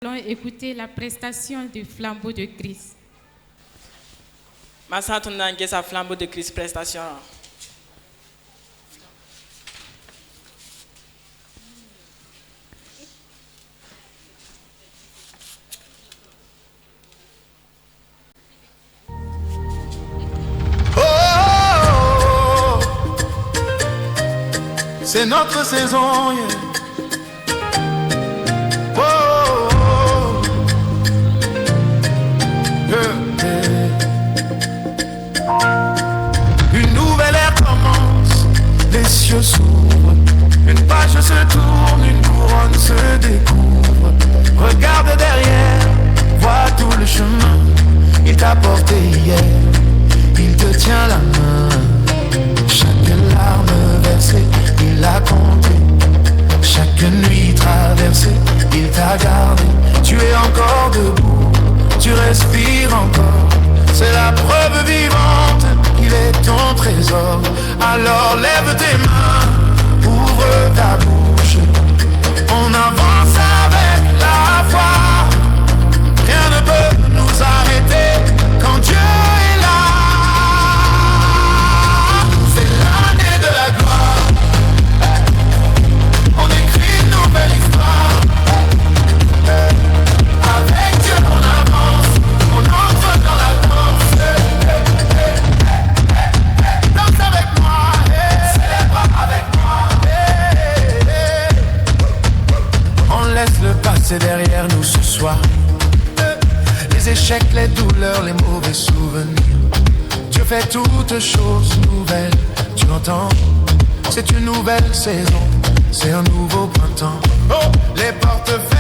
Nous allons écouter la prestation du flambeau de Christ. Masatu nangeza flambeau de Christ prestation. Oh, c'est notre saison, yeah. Une nouvelle ère commence, les cieux s'ouvrent, une page se tourne, une couronne se découvre. Regarde derrière, vois tout le chemin. Il t'a porté hier, il te tient la main. Chaque larme versée, il l'a compté. Chaque nuit traversée, il t'a gardé. Tu es encore debout, tu respires encore. C'est la preuve vivante qu'il est ton trésor. Alors lève tes mains, ouvre ta bouche. On avance avec la foi. Rien ne peut nous arrêter quand Dieu est là. C'est l'année de la gloire. On écrit une nouvelle histoire. Avec Dieu on avance, on entre dans la danse. Danse avec moi, célèbre avec moi. On laisse le passé derrière nous ce soir. Les échecs, les douleurs, les mauvais souvenirs. Dieu fait toutes choses nouvelles, tu l'entends? C'est une nouvelle saison, c'est un nouveau printemps. Oh, les portes fermées.